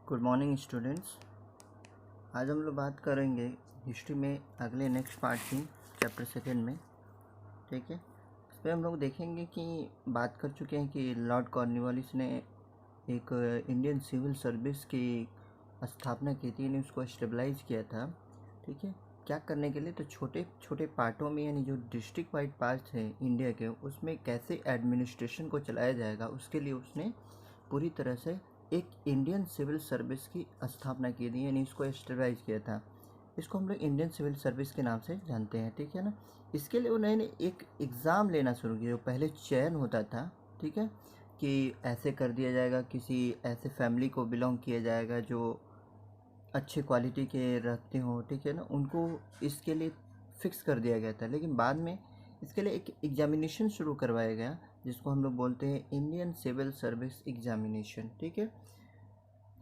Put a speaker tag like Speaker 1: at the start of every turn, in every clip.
Speaker 1: Good morning students. आज हम लोग बात करेंगे हिस्ट्री में अगले नेक्स्ट पार्ट की चैप्टर सेकेंड में। ठीक है, इस पर हम लोग देखेंगे कि बात कर चुके हैं कि लॉर्ड कॉर्नवालिस ने एक इंडियन सिविल सर्विस की स्थापना की थी, यानी उसको स्टेबलाइज किया था। ठीक है, क्या करने के लिए? तो छोटे छोटे पार्टों में, यानी जो डिस्ट्रिक्ट वाइड पार्ट्स हैं इंडिया के, उसमें कैसे एडमिनिस्ट्रेशन को चलाया जाएगा, उसके लिए उसने पूरी तरह से एक इंडियन सिविल सर्विस की स्थापना की थी, यानी इसको स्टेबलाइज किया था। इसको हम लोग इंडियन सिविल सर्विस के नाम से जानते हैं। ठीक है ना। इसके लिए उन्होंने एक एग्ज़ाम लेना शुरू किया। जो पहले चयन होता था, ठीक है, कि ऐसे कर दिया जाएगा, किसी ऐसे फैमिली को बिलोंग किया जाएगा जो अच्छे क्वालिटी के रखते हो, ठीक है ना, उनको इसके लिए फिक्स कर दिया गया था। लेकिन बाद में इसके लिए एक एग्जामिनेशन शुरू करवाया गया, जिसको हम लोग बोलते हैं इंडियन सिविल सर्विस एग्जामिनेशन। ठीक है,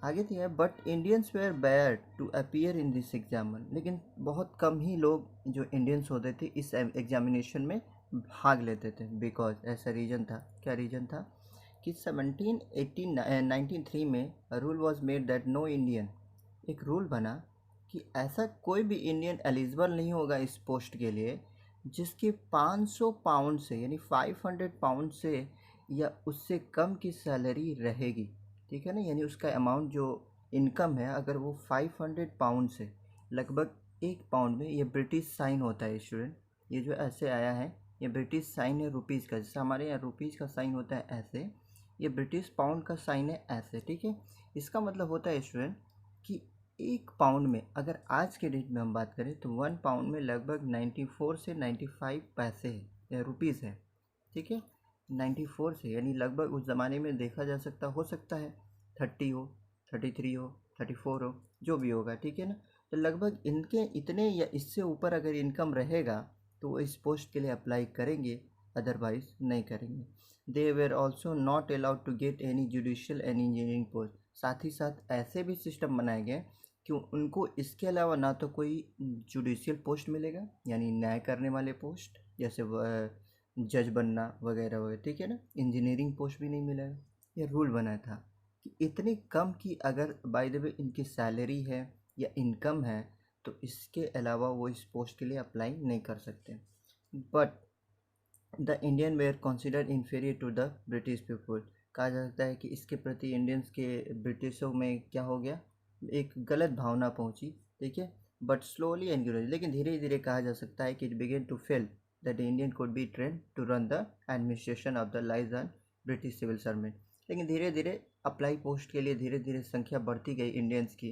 Speaker 1: आगे दिया है, but Indians were bare to appear in this exam. लेकिन बहुत कम ही लोग जो इंडियंस होते थे इस एग्जामिनेशन में भाग लेते थे, बिकॉज ऐसा रीज़न था। क्या रीज़न था? कि 1793 में rule was made that no Indian, एक रूल बना कि ऐसा कोई भी इंडियन एलिजिबल नहीं होगा इस पोस्ट के लिए जिसके 500 पाउंड से, यानी 500 पाउंड से या उससे कम की सैलरी रहेगी। ठीक है ना, यानी उसका अमाउंट जो इनकम है, अगर वो 500 पाउंड से, लगभग 1 पाउंड में, ये ब्रिटिश साइन होता है स्टूडेंट। ये जो ऐसे आया है, ये ब्रिटिश साइन है रुपीज़ का। जैसे हमारे यहाँ रुपीज़ का साइन होता है ऐसे, ये ब्रिटिश पाउंड का साइन है ऐसे। ठीक है, इसका मतलब होता है स्टूडेंट कि 1 पाउंड में, अगर आज के डेट में हम बात करें तो 1 पाउंड में लगभग 94 से 95 पैसे है या रुपीज़ है। ठीक है, 94 से, यानी लगभग उस ज़माने में देखा जा सकता हो सकता है 30 हो, 33 हो, 34 हो, जो भी होगा। ठीक है ना, तो लगभग इनके इतने या इससे ऊपर अगर इनकम रहेगा तो वो इस पोस्ट के लिए अप्लाई करेंगे, अदरवाइज नहीं करेंगे। They were also not allowed to get any judicial and engineering post. साथ ही साथ ऐसे भी सिस्टम बनाए गए कि उनको इसके अलावा ना तो कोई जुडिशियल पोस्ट मिलेगा, यानी न्याय करने वाले पोस्ट, जैसे जज बनना वगैरह वगैरह, ठीक है ना, इंजीनियरिंग पोस्ट भी नहीं मिलेगा। ये रूल बना था कि इतनी कम की अगर बाय द वे इनकी सैलरी है या इनकम है तो इसके अलावा वो इस पोस्ट के लिए अप्लाई नहीं कर सकते। But the Indian were considered inferior to the British people. कहा जा सकता है कि इसके प्रति इंडियंस के ब्रिटिशों में क्या हो गया, एक गलत भावना पहुंची। ठीक है, बट स्लोली एंड ग्रेजुअली, लेकिन धीरे धीरे कहा जा सकता है कि it began to feel that Indian could be train to run the administration of the lies on British civil servant. लेकिन धीरे धीरे अप्लाई पोस्ट के लिए धीरे धीरे संख्या बढ़ती गई इंडियंस की।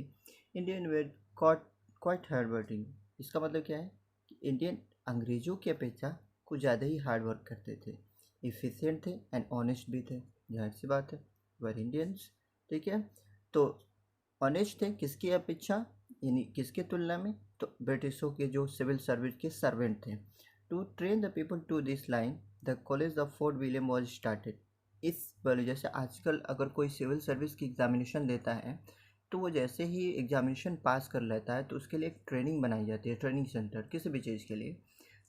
Speaker 1: Indian wear quite hard working. इसका मतलब क्या है कि इंडियन अंग्रेज़ों की अपेक्षा कुछ ज़्यादा ही हार्ड वर्क करते थे, इफ़िशिएंट थे एंड ऑनेस्ट भी थे। जाहिर सी बात है, वर इंडियंस। ठीक है, तो ऑनेस्ट थे किसकी अपेक्षा, यानी किसके तुलना में? तो ब्रिटिशों के जो सिविल सर्विस के सर्वेंट थे। To train the people to this line the college of Fort William was started. इस वजह से आजकल अगर कोई सिविल सर्विस की एग्जामिनेशन देता है तो वो जैसे ही एग्जामिनेशन पास कर लेता है तो उसके लिए एक ट्रेनिंग बनाई जाती है, ट्रेनिंग सेंटर, किसी भी चीज़ के लिए।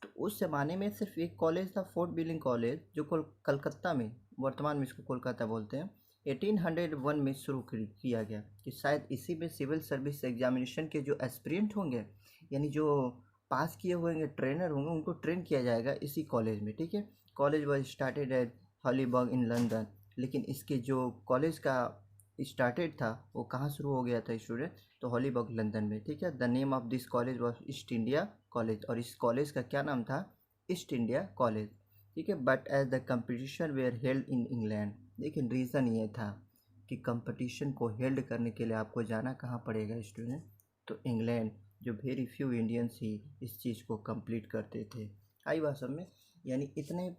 Speaker 1: तो उस ज़माने में सिर्फ एक कॉलेज था, फोर्ट विलियम कॉलेज, जो कलकत्ता में, वर्तमान में इसको कोलकाता बोलते हैं, 1801 में शुरू किया गया। कि शायद इसी में सिविल सर्विस एग्जामिनेशन के जो एस्पिरेंट होंगे, यानी जो पास किए हुए होंगे, ट्रेनर होंगे, उनको ट्रेन किया जाएगा इसी कॉलेज में। ठीक है, college was started at Haileybury in London. लेकिन इसके जो कॉलेज का स्टार्टेड था वो कहाँ शुरू हो गया था स्टूडेंट? तो हॉलीबर्ग लंदन में। ठीक है, the name of this college was East India College, और इस कॉलेज का क्या नाम था? East India College. ठीक है, but as the competition were held in England. लेकिन रीज़न ये था कि कंपटीशन को हेल्ड करने के लिए आपको जाना कहाँ पड़ेगा स्टूडेंट? तो इंग्लैंड, जो वेरी फ्यू इंडियंस ही इस चीज़ को कंप्लीट करते थे। आई बात समझ में? यानी इतने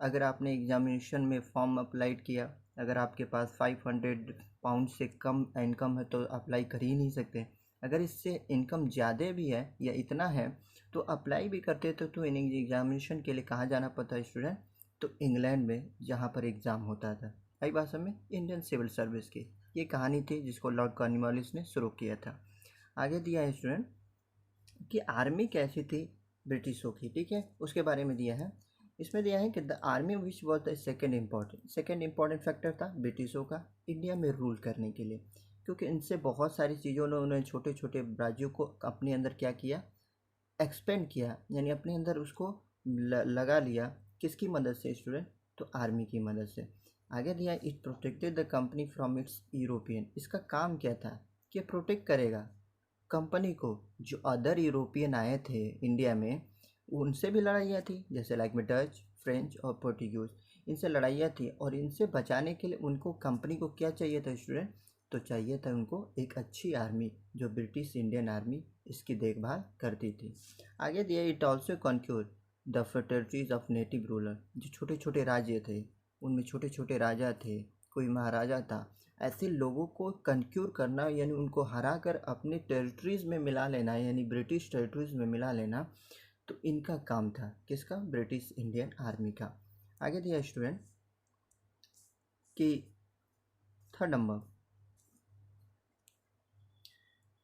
Speaker 1: अगर आपने एग्जामिनेशन में फॉर्म अप्लाइड किया, अगर आपके पास 500 पाउंड से कम इनकम है तो अप्लाई कर ही नहीं सकते। अगर इससे इनकम ज़्यादा भी है या इतना है तो अप्लाई भी करते थे। तो इन एग्जामिनेशन के लिए कहाँ जाना पड़ता है स्टूडेंट? तो इंग्लैंड में, जहाँ पर एग्ज़ाम होता था। आई बात समझ में? इंडियन सिविल सर्विस की ये कहानी थी जिसको लॉर्ड कॉर्नवालिस ने शुरू किया था। आगे दिया है स्टूडेंट कि आर्मी कैसी थी ब्रिटिशों की। ठीक है, उसके बारे में दिया है। इसमें दिया है कि the army which was the second important factor था ब्रिटिशों का इंडिया में रूल करने के लिए। क्योंकि इनसे बहुत सारी चीज़ों ने उन्होंने छोटे छोटे राज्यों को अपने अंदर क्या किया, एक्सपेंड किया, यानी अपने अंदर उसको लगा लिया। किसकी मदद से स्टूडेंट? तो आर्मी की मदद से। आगे दिया it protected the company from its European. इसका काम क्या था कि प्रोटेक्ट करेगा कंपनी को। जो अदर यूरोपियन आए थे इंडिया में, उनसे भी लड़ाइयाँ थी, जैसे लाइक में डच, फ्रेंच और पोर्टुगीज, इनसे लड़ाइयाँ थी। और इनसे बचाने के लिए उनको कंपनी को क्या चाहिए था स्टूडेंट? तो चाहिए था उनको एक अच्छी आर्मी, जो ब्रिटिश इंडियन आर्मी इसकी देखभाल करती थी। आगे दिया it also conquer the territories of native ruler. जो छोटे छोटे राज्य थे, उनमें छोटे छोटे राजा थे, कोई महाराजा था, ऐसे लोगों को कंक्यूर करना, यानी उनको हरा कर अपने टेरिटरीज में मिला लेना, यानी ब्रिटिश टेरिटरीज में मिला लेना, तो इनका काम था। किसका? ब्रिटिश इंडियन आर्मी का। आगे दिया स्टूडेंट कि third number,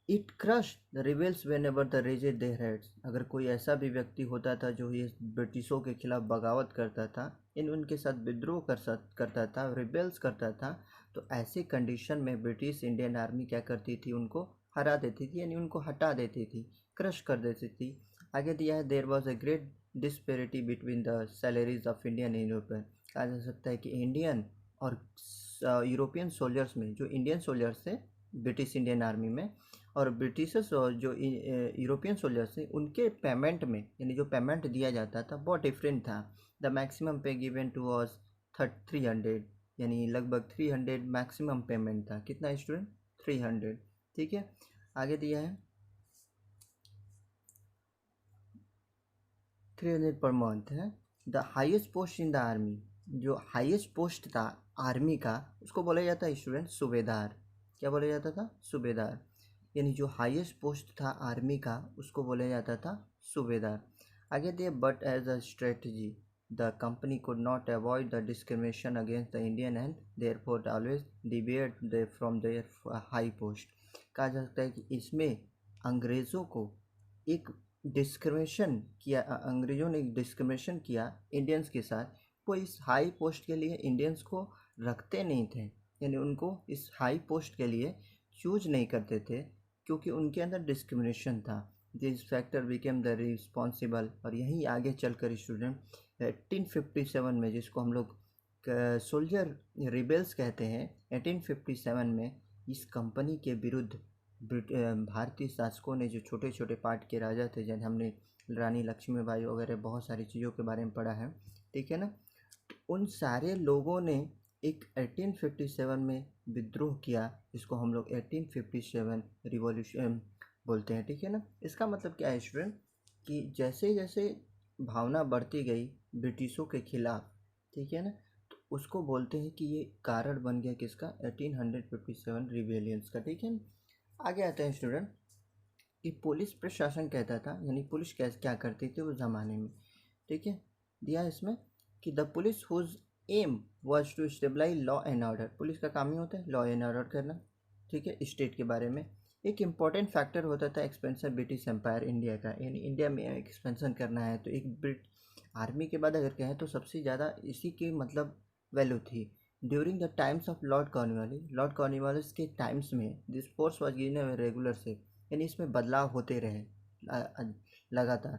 Speaker 1: it crush the rebels when ever the raised their heads. अगर कोई ऐसा भी व्यक्ति होता था जो ये ब्रिटिशों के खिलाफ बगावत करता था, उनके साथ विद्रोह करता था, रिबेल्स करता था, तो ऐसे कंडीशन में ब्रिटिश इंडियन आर्मी क्या करती थी? उनको हरा देती थी, यानी उनको हटा देती थी, क्रश कर देती थी। आगे दिया है there was a great disparity between the salaries of Indian and European. कहा जा सकता है कि इंडियन और यूरोपियन सोल्जर्स में, जो इंडियन सोल्जर्स थे ब्रिटिश इंडियन आर्मी में, और ब्रिटिशर्स और जो यूरोपियन सोल्जर्स थे, उनके पेमेंट में, यानी जो पेमेंट दिया जाता था बहुत डिफरेंट था। द मैक्सिमम पे गिवन टू वॉज 300, यानी लगभग 300 मैक्सिमम पेमेंट था। कितना स्टूडेंट? 300। ठीक है, आगे दिया है 300 पर मंथ है। The highest post in the army, जो हाईएस्ट पोस्ट था आर्मी का, उसको बोला जाता है स्टूडेंट सूबेदार। क्या बोला जाता था? सूबेदार। यानी जो हाईएस्ट पोस्ट था आर्मी का, उसको बोला जाता था सूबेदार। आगे दिए but as a strategy the company could not avoid the discrimination against the Indian and therefore always deviate they from their high post. कहा जा सकता है कि इसमें अंग्रेज़ों को एक डिस्क्रिमिनेशन किया, अंग्रेज़ों ने डिस्क्रिमिनेशन किया इंडियंस के साथ। वो इस हाई पोस्ट के लिए इंडियंस को रखते नहीं थे, यानी उनको इस हाई पोस्ट के लिए चूज नहीं करते थे, क्योंकि उनके अंदर डिस्क्रिमिनेशन था। This factor became the responsible. और यही आगे चलकर स्टूडेंट 1857 में, जिसको हम लोग सोल्जर रिबेल्स कहते हैं, 1857 में इस कंपनी के विरुद्ध भारतीय शासकों ने, जो छोटे छोटे पार्ट के राजा थे, जैसे हमने रानी लक्ष्मीबाई वगैरह बहुत सारी चीज़ों के बारे में पढ़ा है, ठीक है ना, उन सारे लोगों ने एक 1857 में विद्रोह किया, जिसको हम लोग 1857 रिवॉल्यूशन बोलते हैं। ठीक है ना। इसका मतलब क्या है स्टूडेंट, कि जैसे जैसे भावना बढ़ती गई ब्रिटिशों के खिलाफ, ठीक है ना, तो उसको बोलते हैं कि ये कारण बन गया किसका? 1857 रिवेलियंस का। ठीक है ना। आगे आते हैं स्टूडेंट कि पुलिस प्रशासन कहता था, यानी पुलिस क्या करती थी उस ज़माने में। ठीक है, दिया इसमें कि the police whose aim was to stabilise law and order. Police का काम ही होता है लॉ एंड ऑर्डर करना, ठीक है, स्टेट के बारे में। एक इम्पॉर्टेंट फैक्टर होता था एक्सपेंशन ब्रिटिश एम्पायर इंडिया का, यानी इंडिया में एक्सपेंशन करना है तो एक आर्मी के बाद अगर कहें तो सबसे ज़्यादा इसी की मतलब वैल्यू थी। During the times of Lord Cornwallis के टाइम्स में this force was given regular से, यानी इसमें बदलाव होते रहे लगातार।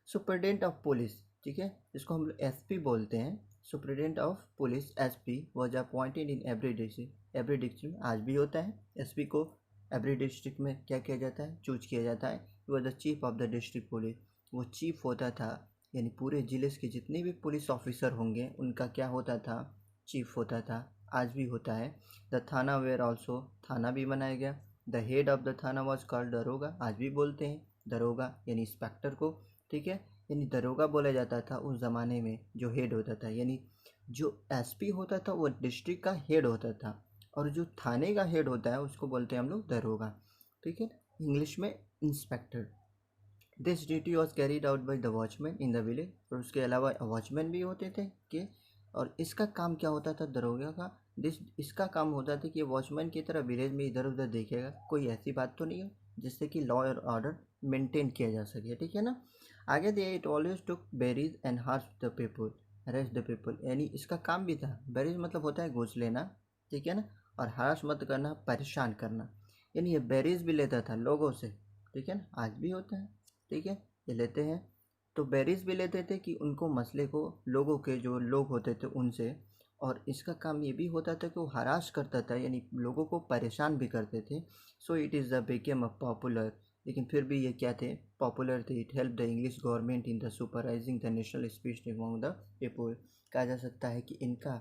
Speaker 1: सुपरिटेंडेंट ऑफ पुलिस, ठीक है, जिसको हम लोग एसपी बोलते हैं, superintendent of police SP was appointed in every district में आज भी होता है। एसपी को एवरी डिस्ट्रिक्ट में क्या किया जाता है? चूज किया जाता है। Was the chief of the district police, वो चीफ होता था, यानी पूरे ज़िले के जितने भी पुलिस ऑफिसर होंगे उनका क्या होता था? चीफ होता था, आज भी होता है। द थाना वेयर ऑल्सो, थाना भी बनाया गया। द हेड ऑफ द थाना वॉज कॉल्ड दरोगा, आज भी बोलते हैं दरोगा, यानी इंस्पेक्टर को, ठीक है, यानी दरोगा बोला जाता था उस ज़माने में जो हेड होता था। यानी जो एसपी होता था वो डिस्ट्रिक्ट का हेड होता था, और जो थाने का हेड होता है उसको बोलते हैं हम लोग दरोगा, ठीक है, इंग्लिश में inspector. This duty was carried out by the watchman in the village. और उसके अलावा वॉचमैन भी होते थे कि, और इसका काम क्या होता था दरोगा का? इसका काम होता था कि वॉचमैन की तरह विलेज में इधर उधर देखेगा, कोई ऐसी बात तो नहीं है जिससे कि लॉ और ऑर्डर मेंटेन किया जा सके, ठीक है ना। आगे दिया it always took berries and harass the people, arrest the people, यानी इसका काम भी था। बेरीज मतलब होता है घूस लेना, ठीक है ना, और हरास मत करना, परेशान करना। यानी ये बेरीज भी लेता था लोगों से, ठीक है ना, आज भी होता है, ठीक है, ये लेते हैं। तो बेरीज भी लेते थे कि उनको मसले को लोगों के जो लोग होते थे उनसे, और इसका काम ये भी होता था कि वो हरास करता था, यानी लोगों को परेशान भी करते थे। So it is the became a popular, लेकिन फिर भी ये क्या थे, पॉपुलर थे। It help the English government in the supervising the national speech among the people. कहा जा सकता है कि इनका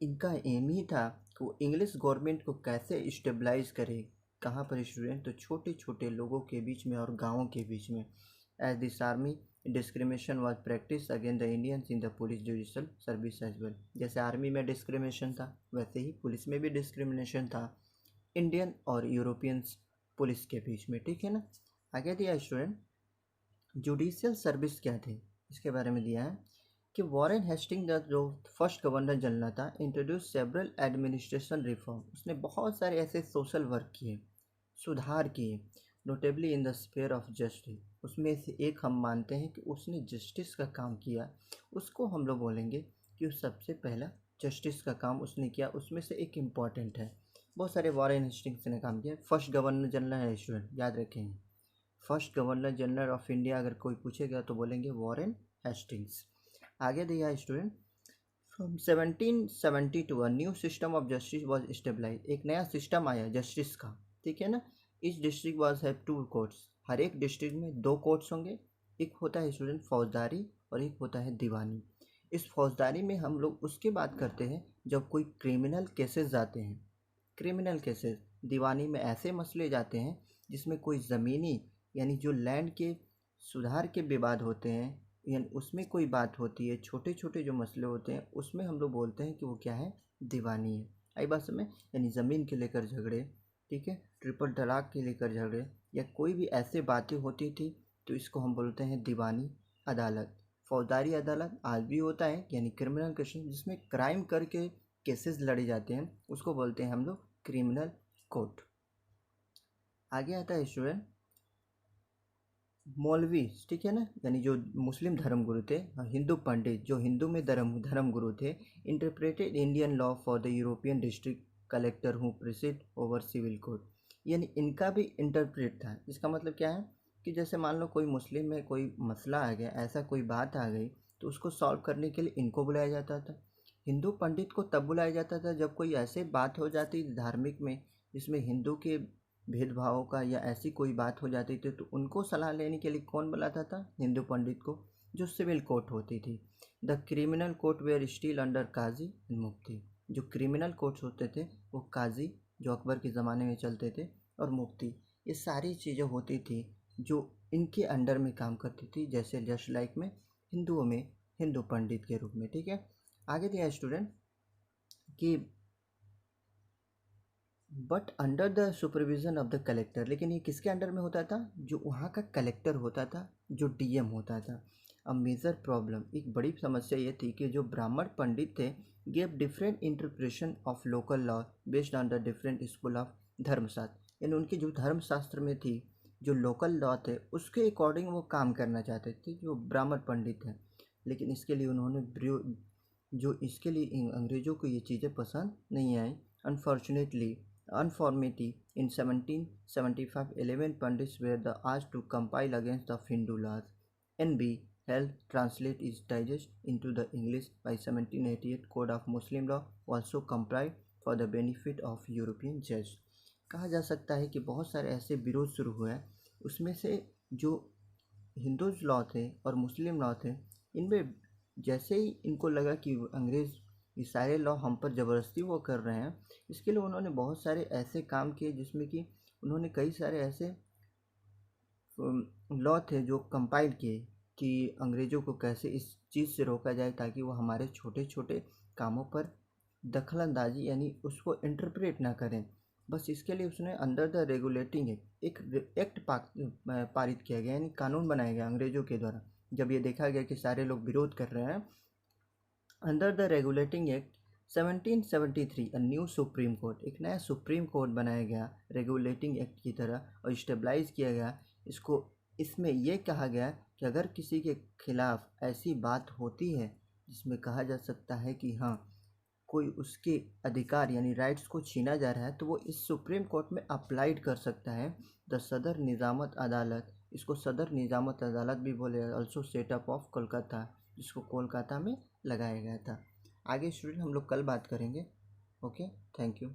Speaker 1: इनका एम ही था कि वो इंग्लिश गवर्नमेंट को कैसे स्टेबलाइज करे। कहाँ पर स्टूडेंट, तो छोटे छोटे लोगों के बीच में और गाँवों के बीच में। As this army discrimination was practice against the Indians in the police judicial service as well. जैसे आर्मी में डिस्क्रिमिनेशन था वैसे ही पुलिस में भी डिस्क्रिमिनेशन था इंडियन और यूरोपियंस पुलिस के बीच में, ठीक है ना। आगे दिया स्टूडेंट, जुडिशियल सर्विस क्या थे, इसके बारे में दिया है कि वॉरेन हेस्टिंग जो फर्स्ट गवर्नर जनरल था, इंट्रोड्यूस सेवरल एडमिनिस्ट्रेशन रिफॉर्म। उसने बहुत सारे ऐसे सोशल वर्क किए, सुधार किए, notably in the sphere of justice. उसमें से एक हम मानते हैं कि उसने जस्टिस का काम किया, उसको हम लोग बोलेंगे कि उस सबसे पहला जस्टिस का काम उसने किया, उसमें से एक इम्पॉर्टेंट है। बहुत सारे वॉरेन हेस्टिंग्स ने काम किया। फर्स्ट गवर्नर जनरल है स्टूडेंट, याद रखेंगे, first governor general of India अगर कोई पूछेगा तो बोलेंगे वॉरेन हेस्टिंग्स। आगे दिया student, from 1772 a new system of justice was stabilise. एक नया सिस्टम आया जस्टिस का, ठीक है ना। इस district was have two courts, हर एक डिस्ट्रिक्ट में दो कोर्ट्स होंगे। एक होता है स्टूडेंट फौजदारी और एक होता है दीवानी। इस फौजदारी में हम लोग उसकी बात करते हैं जब कोई क्रिमिनल केसेस जाते हैं, क्रिमिनल केसेस। दीवानी में ऐसे मसले जाते हैं जिसमें कोई ज़मीनी यानी जो लैंड के सुधार के विवाद होते हैं, यानी उसमें कोई बात होती है, छोटे छोटे जो मसले होते हैं उसमें हम लोग बोलते हैं कि वो क्या है, दीवानी है। आई बात समझ, यानी ज़मीन के लेकर झगड़े, ठीक है, ट्रिपल तलाक के लेकर झगड़े, या कोई भी ऐसे बातें होती थी तो इसको हम बोलते हैं दीवानी अदालत। फौजदारी अदालत आज भी होता है, यानी क्रिमिनल केसेस जिसमें क्राइम करके केसेस लड़े जाते हैं उसको बोलते हैं हम लोग क्रिमिनल कोर्ट। आगे आता है स्टूडेंट मौलवी, ठीक है ना, यानी जो मुस्लिम धर्मगुरु थे, हिंदू पंडित जो हिंदू में धर्मगुरु थे, interpreted Indian law for the European district collector who precede over civil code. यानी इनका भी इंटरप्रेट था। इसका मतलब क्या है कि जैसे मान लो कोई मुस्लिम में कोई मसला आ गया, ऐसा कोई बात आ गई, तो उसको सॉल्व करने के लिए इनको बुलाया जाता था। हिंदू पंडित को तब बुलाया जाता था जब कोई ऐसे बात हो जाती धार्मिक में जिसमें हिंदू के भेदभाव का या ऐसी कोई बात हो जाती थी, तो उनको सलाह लेने के लिए कौन बुलाता था, हिंदू पंडित को, जो सिविल कोर्ट होती थी। The criminal court were still under qazi and mufti. जो क्रिमिनल कोर्ट्स होते थे वो काजी जो अकबर के ज़माने में चलते थे और मुफ्ती, ये सारी चीज़ें होती थी जो इनके अंडर में काम करती थी, जैसे जस्ट लाइक में हिंदुओं में हिंदू पंडित के रूप में, ठीक है। आगे दिया स्टूडेंट कि but under the supervision of the collector. लेकिन ये किसके अंडर में होता था, जो वहाँ का कलेक्टर होता था, जो डीएम होता था। अ मेजर प्रॉब्लम, एक बड़ी समस्या ये थी कि जो ब्राह्मण पंडित थे gave different interpretation of local law based on the different school of धर्मशास्त्र। यानी उनकी जो धर्मशास्त्र में थी, जो लोकल लॉ थे उसके अकॉर्डिंग वो काम करना चाहते थे जो ब्राह्मण पंडित हैं। लेकिन इसके लिए उन्होंने जो इसके लिए अंग्रेज़ों को ये चीज़ें पसंद नहीं आई। Unfortunately Unformity in 1775, 11 Pandits were the asked to compile against the Hindu laws. N.B. Held translate its digest into the English by 1788 Code of Muslim Law also compiled for the benefit of European judges. कहा जा सकता है कि बहुत सारे ऐसे विरोध शुरू हुए, उसमें से जो हिंदू लॉ थे और मुस्लिम लॉ थे, इनमें जैसे ही इनको लगा कि अंग्रेज़ ये सारे लॉ हम पर ज़बरदस्ती वो कर रहे हैं, इसके लिए उन्होंने बहुत सारे ऐसे काम किए जिसमें कि उन्होंने कई सारे ऐसे लॉ थे जो कंपाइल किए कि अंग्रेज़ों को कैसे इस चीज़ से रोका जाए ताकि वो हमारे छोटे छोटे कामों पर दखलंदाजी यानी उसको इंटरप्रेट ना करें। बस इसके लिए उसने अंडर द रेगुलेटिंग एक एक्ट पारित किया गया, यानी कानून बनाया गया अंग्रेज़ों के द्वारा। जब ये देखा गया कि सारे लोग विरोध कर रहे हैं, under the regulating act 1773 a new supreme court, एक नया सुप्रीम कोर्ट बनाया गया रेगुलेटिंग एक्ट की तरह और स्टेबलाइज किया गया इसको। इसमें यह कहा गया कि अगर किसी के खिलाफ ऐसी बात होती है जिसमें कहा जा सकता है कि हाँ कोई उसके अधिकार यानी राइट्स को छीना जा रहा है तो वो इस सुप्रीम कोर्ट में अप्लाइड कर सकता है। द सदर निज़ामत अदालत, इसको सदर निज़ामत अदालत भी बोले, ऑल्सो सेटअप ऑफ कोलकाता, जिसको कोलकाता में लगाया गया था। आगे स्टूडेंट हम लोग कल बात करेंगे। Okay, thank you.